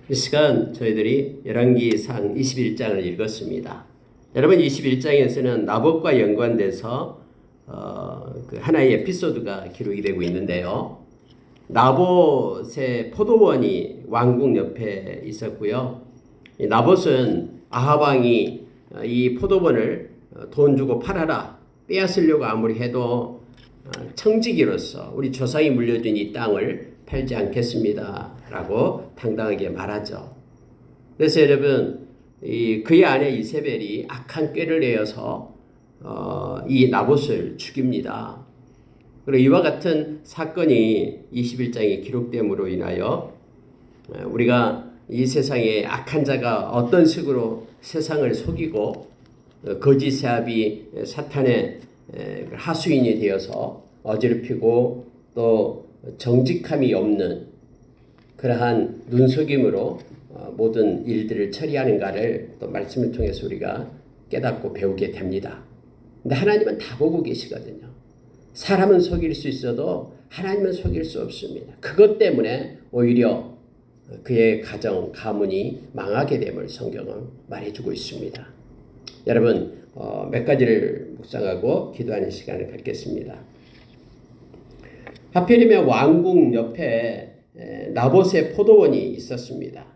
이 시간 저희들이 열왕기상 21장을 읽었습니다. 여러분 21장에서는 나봇과 연관돼서 그 하나의 에피소드가 기록이 되고 있는데요. 나봇의 포도원이 왕궁 옆에 있었고요. 이 나봇은 아합 왕이 이 포도원을 돈 주고 팔아라 빼앗으려고 아무리 해도 청지기로서 우리 조상이 물려준 이 땅을 팔지 않겠습니다 라고 당당하게 말하죠. 그래서 여러분 그의 아내 이세벨이 악한 꾀를 내어서 이 나봇을 죽입니다. 그리고 이와 같은 사건이 21장에 기록됨으로 인하여 우리가 이 세상에 악한 자가 어떤 식으로 세상을 속이고 거짓 세합이 사탄의 하수인이 되어서 어지럽히고 또 정직함이 없는 그러한 눈속임으로 모든 일들을 처리하는가를 또 말씀을 통해서 우리가 깨닫고 배우게 됩니다. 근데 하나님은 다 보고 계시거든요. 사람은 속일 수 있어도 하나님은 속일 수 없습니다. 그것 때문에 오히려 그의 가정, 가문이 망하게 됨을 성경은 말해주고 있습니다. 여러분 몇 가지를 묵상하고 기도하는 시간을 갖겠습니다. 하필이면 왕궁 옆에 나봇의 포도원이 있었습니다.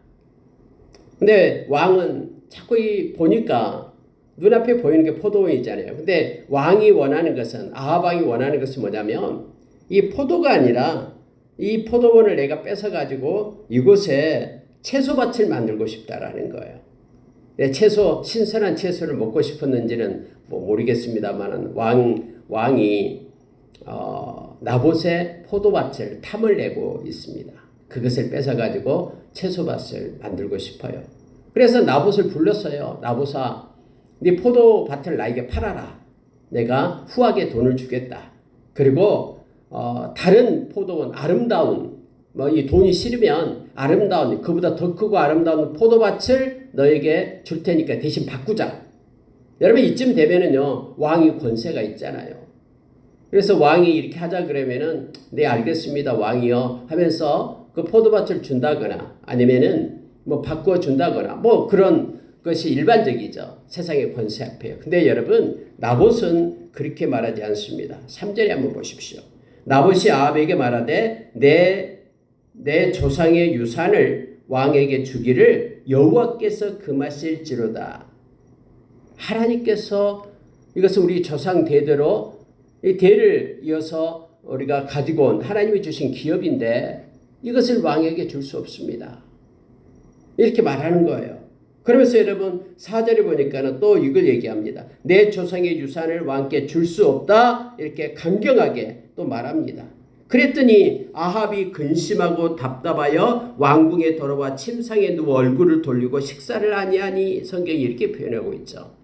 근데 왕은 자꾸 보니까 눈앞에 보이는 게 포도원이잖아요. 근데 왕이 원하는 것은, 아합 왕이 원하는 것은 뭐냐면 이 포도가 아니라 이 포도원을 내가 뺏어가지고 이곳에 채소밭을 만들고 싶다라는 거예요. 신선한 채소를 먹고 싶었는지는 모르겠습니다만 왕이 나봇의 포도밭을 탐을 내고 있습니다. 그것을 뺏어가지고 채소밭을 만들고 싶어요. 그래서 나봇을 불렀어요. 나봇아, 네 포도밭을 나에게 팔아라. 내가 후하게 돈을 주겠다. 그리고 다른 포도원, 아름다운 이 돈이 싫으면 아름다운, 그보다 더 크고 아름다운 포도밭을 너에게 줄 테니까 대신 바꾸자. 여러분 이쯤 되면은요 왕이 권세가 있잖아요. 그래서 왕이 이렇게 하자 그러면은 네 알겠습니다 왕이요 하면서 그 포도밭을 준다거나 아니면은 바꾸어 준다거나 그런 것이 일반적이죠. 세상의 권세 앞에요. 근데 여러분 나봇은 그렇게 말하지 않습니다. 3절에 한번 보십시오. 나봇이 아합에게 말하되 내 조상의 유산을 왕에게 주기를 여호와께서 금하실지로다. 하나님께서 이것은 우리 조상 대대로 이 대를 이어서 우리가 가지고 온 하나님이 주신 기업인데 이것을 왕에게 줄 수 없습니다. 이렇게 말하는 거예요. 그러면서 여러분 4절에 보니까는 또 이걸 얘기합니다. 내 조상의 유산을 왕께 줄 수 없다. 이렇게 강경하게 또 말합니다. 그랬더니 아합이 근심하고 답답하여 왕궁에 돌아와 침상에 누워 얼굴을 돌리고 식사를 아니하니 성경이 이렇게 표현하고 있죠.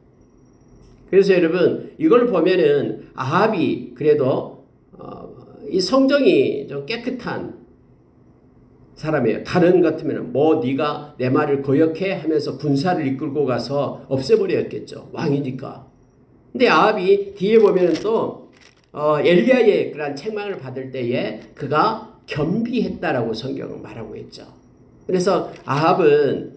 그래서 여러분 이걸 보면은 아합이 그래도 이 성정이 좀 깨끗한 사람이에요. 다른 같으면 네가 내 말을 거역해 하면서 군사를 이끌고 가서 없애버렸겠죠. 왕이니까. 근데 아합이 뒤에 보면은 또 엘리야의 그런 책망을 받을 때에 그가 겸비했다라고 성경은 말하고 있죠. 그래서 아합은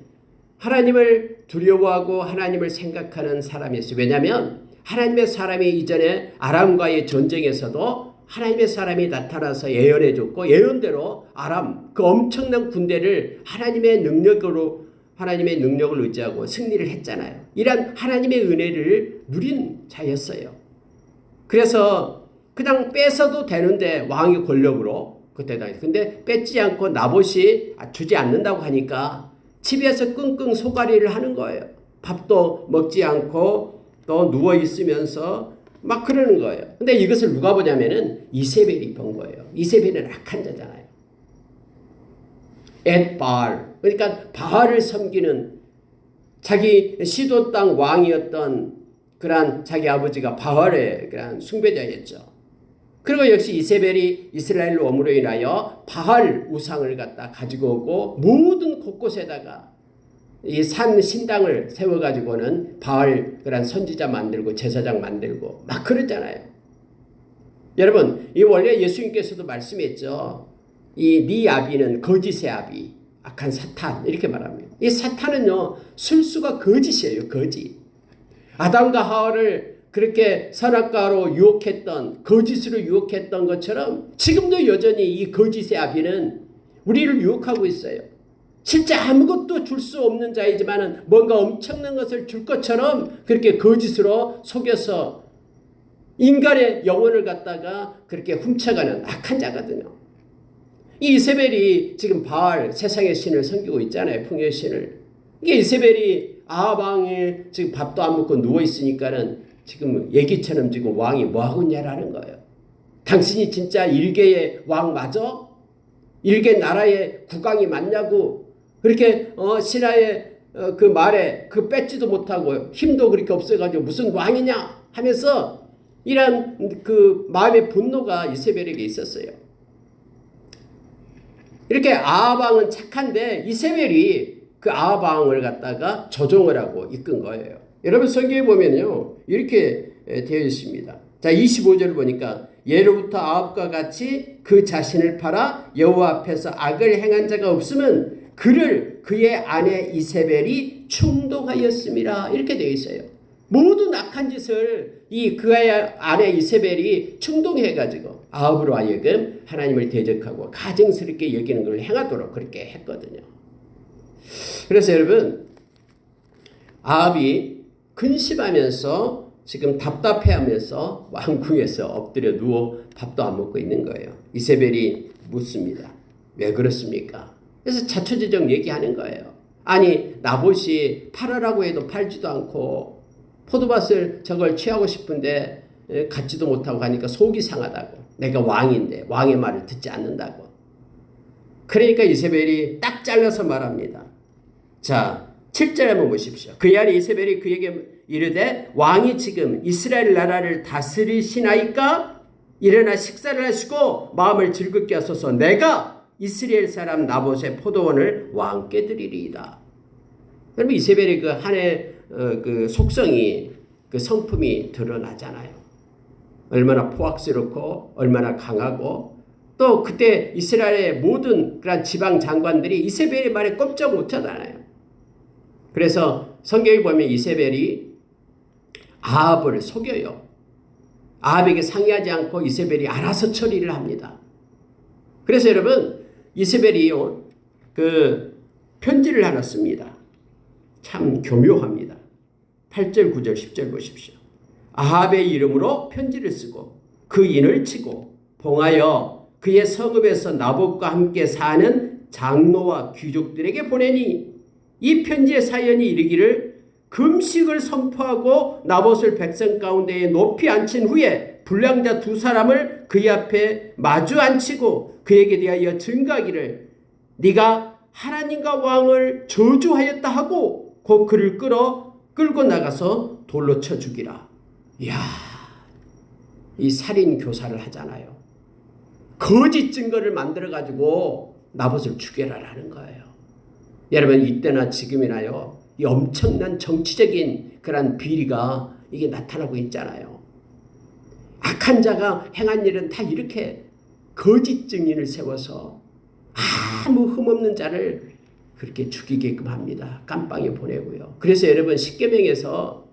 하나님을 두려워하고 하나님을 생각하는 사람이었어요. 왜냐하면 하나님의 사람이 이전에 아람과의 전쟁에서도 하나님의 사람이 나타나서 예언해 줬고 예언대로 아람 그 엄청난 군대를 하나님의 능력을 의지하고 승리를 했잖아요. 이런 하나님의 은혜를 누린 자였어요. 그래서 그냥 뺏어도 되는데 왕의 권력으로 그때다. 근데 뺏지 않고 나봇이 주지 않는다고 하니까 집에서 끙끙 소가리를 하는 거예요. 밥도 먹지 않고 또 누워 있으면서 막 그러는 거예요. 근데 이것을 누가 보냐면은 이세벨이 본 거예요. 이세벨은 악한 자잖아요. 앳바알, 그러니까 바알을 섬기는 자기 시도 땅 왕이었던 그러한 자기 아버지가 바알의 그러한 숭배자였죠. 그리고 역시 이세벨이 이스라엘 원으로 인하여 바알 우상을 갖다 가지고 오고 모든 곳곳에다가 이 산 신당을 세워가지고는 바알 그런 선지자 만들고 제사장 만들고 막 그랬잖아요. 여러분 이 원래 예수님께서도 말씀했죠. 이 네 아비는 거짓의 악한 사탄 이렇게 말합니다. 이 사탄은요 술수가 거짓이에요. 거짓. 아담과 하와를 그렇게 선악과로 유혹했던 거짓으로 유혹했던 것처럼 지금도 여전히 이 거짓의 아비는 우리를 유혹하고 있어요. 실제 아무것도 줄 수 없는 자이지만 뭔가 엄청난 것을 줄 것처럼 그렇게 거짓으로 속여서 인간의 영혼을 갖다가 그렇게 훔쳐가는 악한 자거든요. 이 이세벨이 지금 바알 세상의 신을 섬기고 있잖아요. 풍요의 신을. 이게 이세벨이 아합 왕이 지금 밥도 안 먹고 누워 있으니까는 지금 얘기처럼 지금 왕이 뭐 하고 있냐라는 거예요. 당신이 진짜 일개의 왕 맞아? 일개 나라의 국왕이 맞냐고 그렇게 신하의 그 말에 그 뺏지도 못하고 힘도 그렇게 없어가지고 무슨 왕이냐 하면서 이런 그 마음의 분노가 이세벨에게 있었어요. 이렇게 아합 왕은 착한데 이세벨이 그 아합 왕을 갖다가 조종을 하고 이끈 거예요. 여러분 성경에 보면요 이렇게 되어 있습니다. 자 25절 보니까 예로부터 아합과 같이 그 자신을 팔아 여호와 앞에서 악을 행한 자가 없으면 그를 그의 아내 이세벨이 충동하였음이라 이렇게 되어 있어요. 모든 악한 짓을 이 그의 아내 이세벨이 충동해가지고 아합으로 하여금 하나님을 대적하고 가증스럽게 여기는 걸 행하도록 그렇게 했거든요. 그래서 여러분 아합이 근심하면서 지금 답답해하면서 왕궁에서 엎드려 누워 밥도 안 먹고 있는 거예요. 이세벨이 묻습니다. 왜 그렇습니까? 그래서 자초지종 얘기하는 거예요. 아니 나봇이 팔으라고 해도 팔지도 않고 포도밭을 저걸 취하고 싶은데 갖지도 못하고 하니까 속이 상하다고. 내가 왕인데 왕의 말을 듣지 않는다고. 그러니까 이세벨이 딱 잘라서 말합니다. 자 7절 한번 보십시오. 그의 아내 이세벨이 그에게 이르되 왕이 지금 이스라엘 나라를 다스리시나이까? 일어나 식사를 하시고 마음을 즐겁게 하소서. 내가 이스라엘 사람 나봇의 포도원을 왕께 드리리이다. 그러면 이세벨의 그 한해 그 속성이 그 성품이 드러나잖아요. 얼마나 포악스럽고 얼마나 강하고 또 그때 이스라엘의 모든 그런 지방 장관들이 이세벨의 말에 꼼짝 못하잖아요. 그래서 성경에 보면 이세벨이 아합을 속여요. 아합에게 상의하지 않고 이세벨이 알아서 처리를 합니다. 그래서 여러분 이세벨이요 그 편지를 하나 씁니다. 참 교묘합니다. 8절 9절 10절 보십시오. 아합의 이름으로 편지를 쓰고 그 인을 치고 봉하여 그의 성읍에서 나봇과 함께 사는 장로와 귀족들에게 보내니 이 편지의 사연이 이르기를 금식을 선포하고 나봇을 백성 가운데에 높이 앉힌 후에 불량자 두 사람을 그의 앞에 마주 앉히고 그에게 대하여 증거하기를 네가 하나님과 왕을 저주하였다 하고 곧 그를 끌고 나가서 돌로 쳐 죽이라. 이야, 이 살인 교사를 하잖아요. 거짓 증거를 만들어 가지고 나봇을 죽여라라는 거예요. 여러분 이때나 지금이나요 이 엄청난 정치적인 그런 비리가 이게 나타나고 있잖아요. 악한 자가 행한 일은 다 이렇게 거짓 증인을 세워서 아무 흠없는 자를 그렇게 죽이게끔 합니다. 깜빵에 보내고요. 그래서 여러분 십계명에서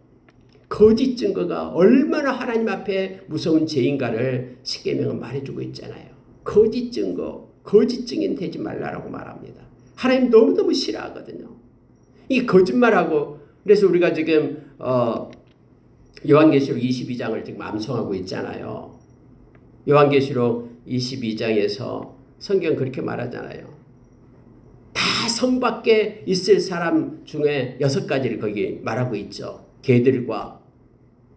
거짓 증거가 얼마나 하나님 앞에 무서운 죄인가를 십계명은 말해주고 있잖아요. 거짓 증거, 거짓 증인 되지 말라라고 말합니다. 하나님 너무너무 싫어하거든요. 이 거짓말하고 그래서 우리가 지금 요한계시록 22장을 지금 암송하고 있잖아요. 요한계시록 22장에서 성경 그렇게 말하잖아요. 다 성 밖에 있을 사람 중에 6가지를 거기 말하고 있죠. 개들과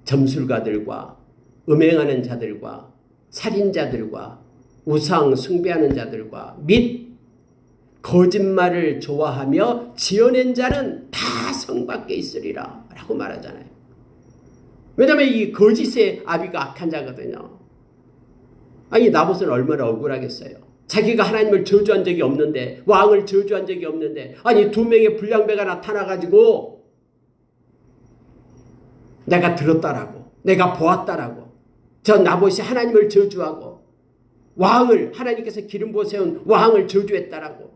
점술가들과 음행하는 자들과 살인자들과 우상 숭배하는 자들과 및 거짓말을 좋아하며 지어낸 자는 다 성 밖에 있으리라 라고 말하잖아요. 왜냐하면 이 거짓의 아비가 악한 자거든요. 아니 나봇은 얼마나 억울하겠어요. 자기가 하나님을 저주한 적이 없는데 왕을 저주한 적이 없는데 아니 2명의 불량배가 나타나가지고 내가 들었다라고 내가 보았다라고 저 나봇이 하나님을 저주하고 왕을 하나님께서 기름 부어 세운 왕을 저주했다라고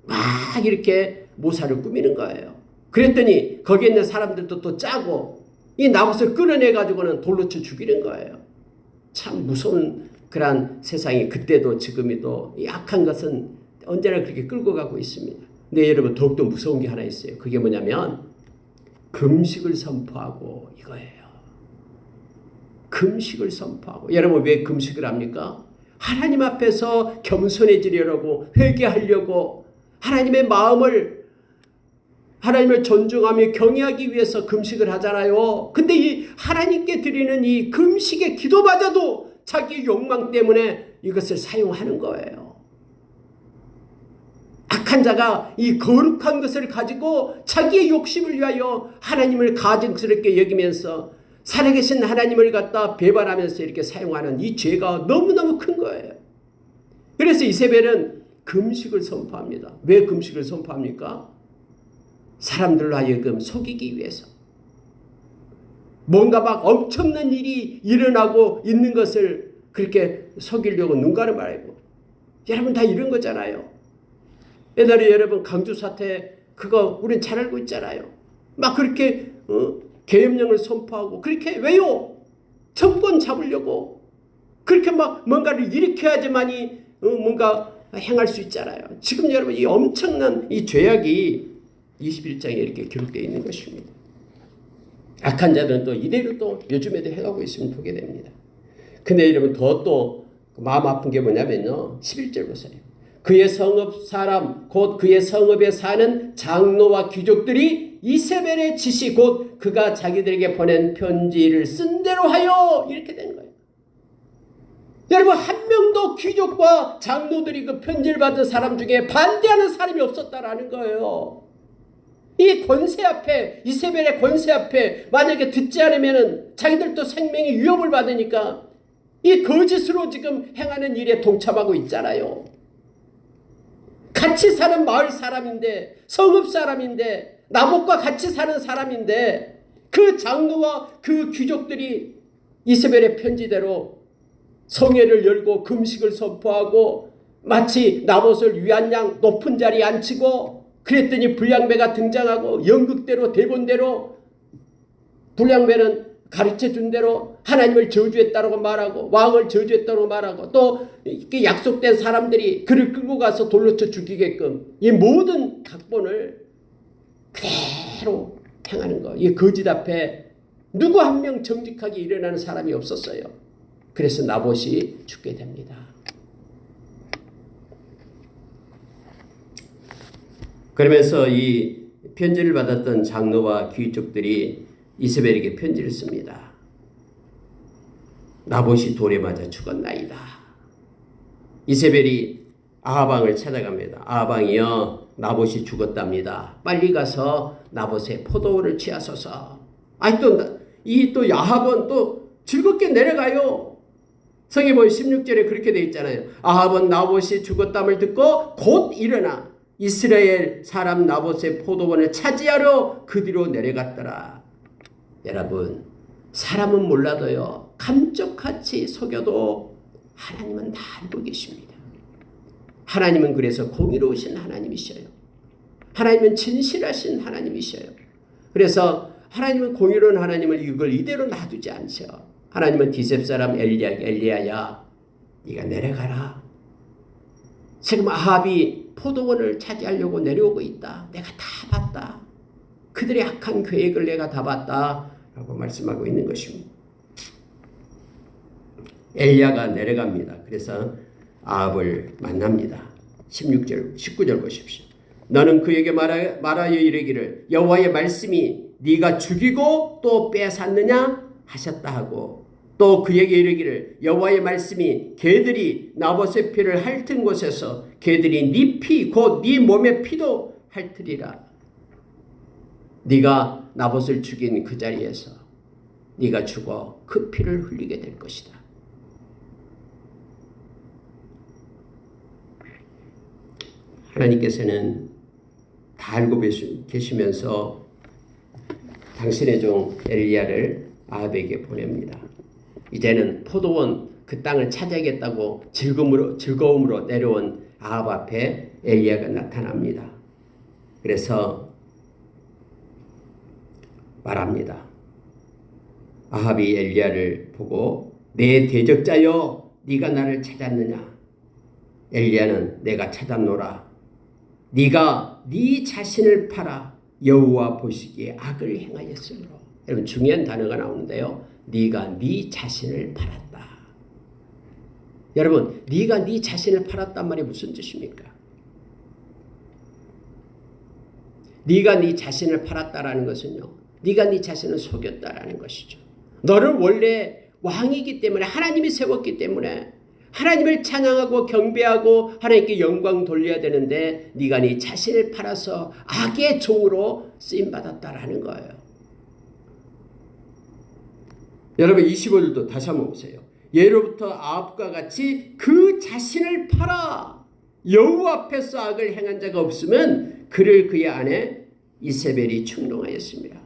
막 이렇게 모사를 꾸미는 거예요. 그랬더니 거기에 있는 사람들도 또 짜고 이 나봇을 끌어내가지고는 돌로 쳐 죽이는 거예요. 참 무서운 그러한 세상이 그때도 지금에도 약한 것은 언제나 그렇게 끌고 가고 있습니다. 근데 여러분 더욱더 무서운 게 하나 있어요. 그게 뭐냐면 금식을 선포하고 이거예요. 금식을 선포하고. 여러분 왜 금식을 합니까? 하나님 앞에서 겸손해지려고 회개하려고 하나님의 마음을 하나님을 존중하며 경외하기 위해서 금식을 하잖아요. 근데 이 하나님께 드리는 이 금식의 기도마저도 자기 욕망 때문에 이것을 사용하는 거예요. 악한 자가 이 거룩한 것을 가지고 자기의 욕심을 위하여 하나님을 가증스럽게 여기면서 살아계신 하나님을 갖다 배반하면서 이렇게 사용하는 이 죄가 너무너무 큰 거예요. 그래서 이세벨은 금식을 선포합니다. 왜 금식을 선포합니까? 사람들로 하여금 속이기 위해서. 뭔가 막 엄청난 일이 일어나고 있는 것을 그렇게 속이려고 눈 가려 말고. 여러분 다 이런 거잖아요. 옛날에 여러분 강주 사태 그거 우린 잘 알고 있잖아요. 막 그렇게 계엄령을 선포하고 그렇게 왜요? 정권 잡으려고 그렇게 막 뭔가를 일으켜야지만이 뭔가 행할 수 있잖아요. 지금 여러분 이 엄청난 이 죄악이 21장에 이렇게 기록되어 있는 것입니다. 악한 자들은 또 이대로 또 요즘에도 해가고 있으면 보게 됩니다. 근데 여러분 더 마음 아픈 게 뭐냐면요. 11절 보세요. 그의 성읍 사람 곧 그의 성읍에 사는 장로와 귀족들이 이세벨의 지시 곧 그가 자기들에게 보낸 편지를 쓴 대로 하여 이렇게 된 거예요. 여러분 한 명도 귀족과 장로들이 그 편지를 받은 사람 중에 반대하는 사람이 없었다라는 거예요. 이 권세 앞에 이세벨의 권세 앞에 만약에 듣지 않으면은 자기들도 생명의 위협을 받으니까 이 거짓으로 지금 행하는 일에 동참하고 있잖아요. 같이 사는 마을 사람인데 성읍 사람인데 나봇과 같이 사는 사람인데 그 장로와 그 귀족들이 이세벨의 편지대로 성회를 열고 금식을 선포하고 마치 나봇을 위한 양 높은 자리에 앉히고 그랬더니 불량배가 등장하고 연극대로 대본대로 불량배는 가르쳐준 대로 하나님을 저주했다고 말하고 왕을 저주했다고 말하고 또 약속된 사람들이 그를 끌고 가서 돌로 쳐 죽이게끔 이 모든 각본을 그대로 행하는 거. 이 거짓 앞에 누구 한 명 정직하게 일어나는 사람이 없었어요. 그래서 나봇이 죽게 됩니다. 그러면서 이 편지를 받았던 장로와 귀족들이 이세벨에게 편지를 씁니다. 나봇이 돌에 맞아 죽었나이다. 이세벨이 아하방을 찾아갑니다. 아하방이여 나봇이 죽었답니다. 빨리 가서 나봇의 포도원을 취하소서. 아니 또 아합은 또 즐겁게 내려가요. 성경 보면 16절에 그렇게 되어 있잖아요. 아합은 나봇이 죽었담을 듣고 곧 일어나 이스라엘 사람 나봇의 포도원을 차지하러 그 뒤로 내려갔더라. 여러분 사람은 몰라도요 감쪽같이 속여도 하나님은 다 알고 계십니다. 하나님은 그래서 공의로우신 하나님이셔요. 하나님은 진실하신 하나님이셔요. 그래서 하나님은 공의로운 하나님을 이걸 이대로 놔두지 않죠. 하나님은 디셉 사람 엘리야야 네가 내려가라. 지금 아합이 포도원을 차지하려고 내려오고 있다. 내가 다 봤다. 그들의 악한 계획을 내가 다 봤다. 라고 말씀하고 있는 것입니다. 엘리야가 내려갑니다. 그래서 아합을 만납니다. 16절, 19절 보십시오. 너는 그에게 말하여 이르기를 여호와의 말씀이 네가 죽이고 또 빼앗았느냐 하셨다 하고 또 그에게 이르기를 여호와의 말씀이 개들이 나봇의 피를 핥은 곳에서 개들이 네 피 곧 네 몸의 피도 핥으리라. 네가 나봇을 죽인 그 자리에서 네가 죽어 그 피를 흘리게 될 것이다. 하나님께서는 다 알고 계시면서 당신의 종 엘리야를 아합에게 보냅니다. 이제는 포도원 그 땅을 차지하겠다고 즐거움으로 내려온 아합 앞에 엘리야가 나타납니다. 그래서 말합니다. 아합이 엘리야를 보고 내 대적자여 네가 나를 찾았느냐. 엘리야는 내가 찾았노라. 네가 네 자신을 팔아 여호와 보시기에 악을 행하였으므로. 여러분 중요한 단어가 나오는데요. 네가 네 자신을 팔았다. 여러분 네가 네 자신을 팔았단 말이 무슨 뜻입니까? 네가 네 자신을 팔았다라는 것은요. 네가 네 자신을 속였다라는 것이죠. 너를 원래 왕이기 때문에 하나님이 세웠기 때문에 하나님을 찬양하고 경배하고 하나님께 영광 돌려야 되는데 네가 네 자신을 팔아서 악의 종으로 쓰임받았다라는 거예요. 여러분 25절도 다시 한번 보세요. 예로부터 아합과 같이 그 자신을 팔아 여호와 앞에서 악을 행한 자가 없으면 그를 그의 아내 이세벨이 충동하였습니다.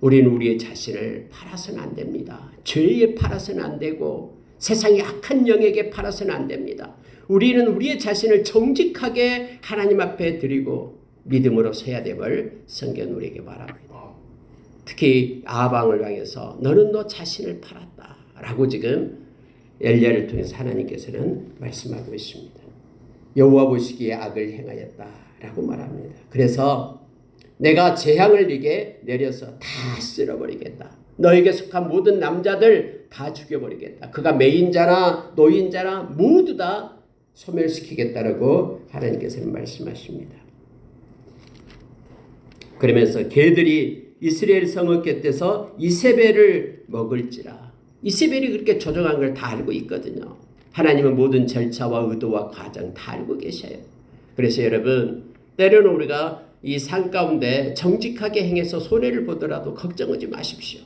우리는 우리의 자신을 팔아서는 안 됩니다. 죄에 팔아서는 안 되고 세상의 악한 영에게 팔아서는 안 됩니다. 우리는 우리의 자신을 정직하게 하나님 앞에 드리고 믿음으로 서야 됨을 성경은 우리에게 말합니다. 특히 아합 왕을 향해서 너는 너 자신을 팔았다 라고 지금 엘리야를 통해서 하나님께서는 말씀하고 있습니다. 여호와 보시기에 악을 행하였다 라고 말합니다. 그래서 내가 재앙을 네게 내려서 다 쓸어버리겠다. 너에게 속한 모든 남자들 다 죽여버리겠다. 그가 매인자나 노인자나 모두 다 소멸시키겠다라고 하나님께서는 말씀하십니다. 그러면서 개들이 이스라엘 성읍 곁에서 이세벨을 먹을지라. 이세벨이 그렇게 조종한 걸 다 알고 있거든요. 하나님은 모든 절차와 의도와 과정 다 알고 계셔요. 그래서 여러분 때로는 우리가 이 산 가운데 정직하게 행해서 손해를 보더라도 걱정하지 마십시오.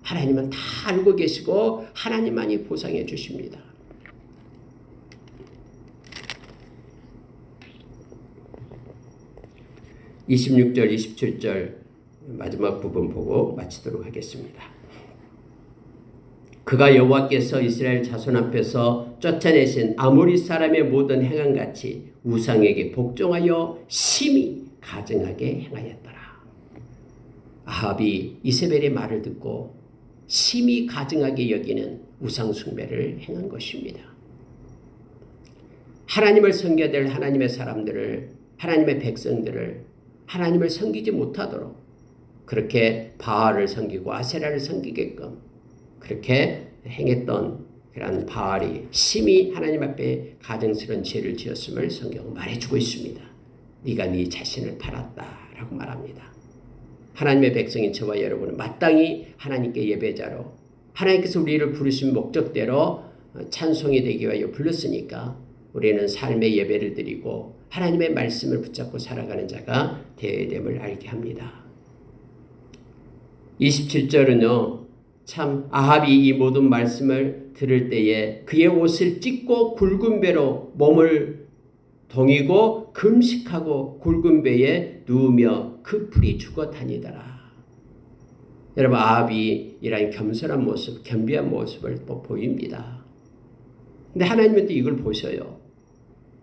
하나님은 다 알고 계시고 하나님만이 보상해 주십니다. (26절) (27절) 마지막 부분 보고 마치도록 하겠습니다. 그가 여호와께서 이스라엘 자손 앞에서 쫓아내신 아모리 사람의 모든 행함같이 우상에게 복종하여 심히 가증하게 행하였더라. 아합이 이세벨의 말을 듣고 심히 가증하게 여기는 우상 숭배를 행한 것입니다. 하나님을 섬겨야 될 하나님의 사람들을, 하나님의 백성들을 하나님을 섬기지 못하도록 그렇게 바알을 섬기고 아세라를 섬기게끔 그렇게 행했던 그런 바알이 심히 하나님 앞에 가증스러운 죄를 지었음을 성경은 말해주고 있습니다. 네가 네 자신을 팔았다라고 말합니다. 하나님의 백성인 저와 여러분은 마땅히 하나님께 예배자로 하나님께서 우리를 부르신 목적대로 찬송이 되기 위하여 불렀으니까 우리는 삶의 예배를 드리고 하나님의 말씀을 붙잡고 살아가는 자가 되어야 됨을 알게 합니다. 27절은요. 참 아합이 이 모든 말씀을 들을 때에 그의 옷을 찢고 굵은 배로 몸을 동이고 금식하고 굵은 배에 누우며 그 풀이 죽어 다니더라. 여러분 아합이 이런 겸손한 모습, 겸비한 모습을 또 보입니다. 근데 하나님은 또 이걸 보셔요.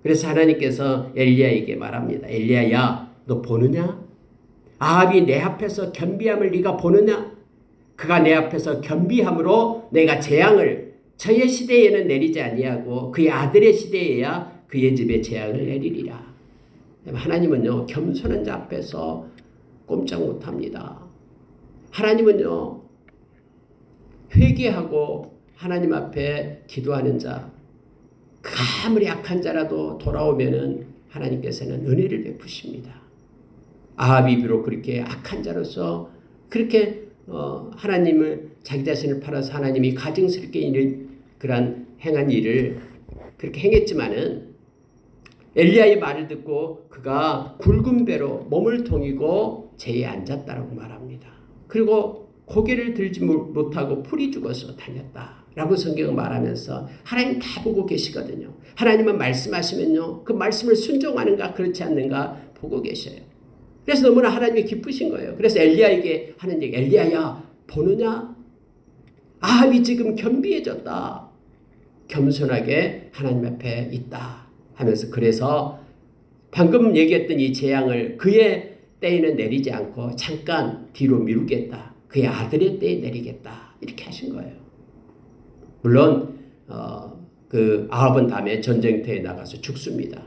그래서 하나님께서 엘리야에게 말합니다. 엘리야야, 너 보느냐? 아합이 내 앞에서 겸비함을 네가 보느냐? 그가 내 앞에서 겸비함으로 내가 재앙을 저의 시대에는 내리지 아니하고 그의 아들의 시대에야 그의 집에 재앙을 내리리라. 하나님은요 겸손한 자 앞에서 꼼짝 못합니다. 하나님은요 회개하고 하나님 앞에 기도하는 자, 아무리 악한 자라도 돌아오면은 하나님께서는 은혜를 베푸십니다. 아합이 비록 그렇게 악한 자로서 그렇게 하나님을 자기 자신을 팔아서 하나님이 가증스럽게 이런 그런 행한 일을 그렇게 행했지만은 엘리야의 말을 듣고 그가 굵은 배로 몸을 동이고 재에 앉았다라고 말합니다. 그리고 고개를 들지 못하고 풀이 죽어서 다녔다라고 성경은 말하면서 하나님 다 보고 계시거든요. 하나님은 말씀하시면요 그 말씀을 순종하는가 그렇지 않는가 보고 계셔요. 그래서 너무나 하나님이 기쁘신 거예요. 그래서 엘리야에게 하는 얘기, 엘리야야 보느냐? 아합이 지금 겸비해졌다. 겸손하게 하나님 앞에 있다. 하면서 그래서 방금 얘기했던 이 재앙을 그의 때에는 내리지 않고 잠깐 뒤로 미루겠다. 그의 아들의 때에 내리겠다. 이렇게 하신 거예요. 물론 그 아합은 다음에 전쟁터에 나가서 죽습니다.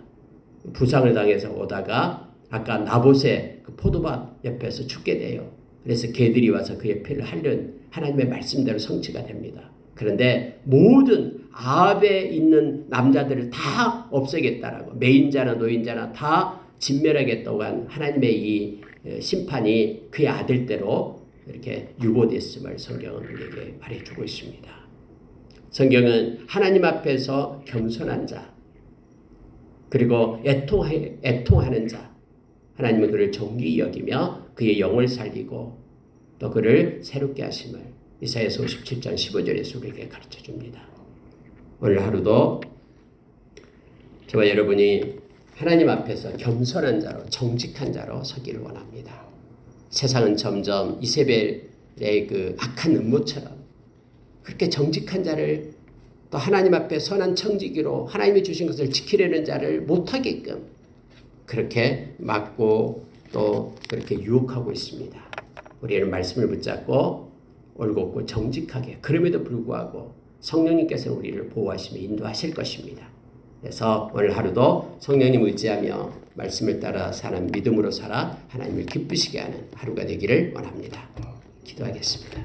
부상을 당해서 오다가 아까 나봇의 그 포도밭 옆에서 죽게 돼요. 그래서 개들이 와서 그의 피를 흘린 하나님의 말씀대로 성취가 됩니다. 그런데 모든 아합에 있는 남자들을 다 없애겠다라고 매인자나 노인자나 다 진멸하겠다고 한 하나님의 이 심판이 그의 아들대로 이렇게 유보됐음을 성경은 우리에게 말해주고 있습니다. 성경은 하나님 앞에서 겸손한 자 그리고 애통하는 자 하나님은 그를 존귀히 여기며 그의 영을 살리고 또 그를 새롭게 하심을 이사야서 57장 15절에서 우리에게 가르쳐줍니다. 오늘 하루도 저와 여러분이 하나님 앞에서 겸손한 자로 정직한 자로 서기를 원합니다. 세상은 점점 이세벨의 그 악한 음모처럼 그렇게 정직한 자를 또 하나님 앞에 선한 청지기로 하나님이 주신 것을 지키려는 자를 못하게끔 그렇게 막고 또 그렇게 유혹하고 있습니다. 우리는 말씀을 붙잡고 올곧고 정직하게 그럼에도 불구하고 성령님께서는 우리를 보호하시며 인도하실 것입니다. 그래서 오늘 하루도 성령님 의지하며 말씀을 따라 사는 믿음으로 살아 하나님을 기쁘시게 하는 하루가 되기를 원합니다. 기도하겠습니다.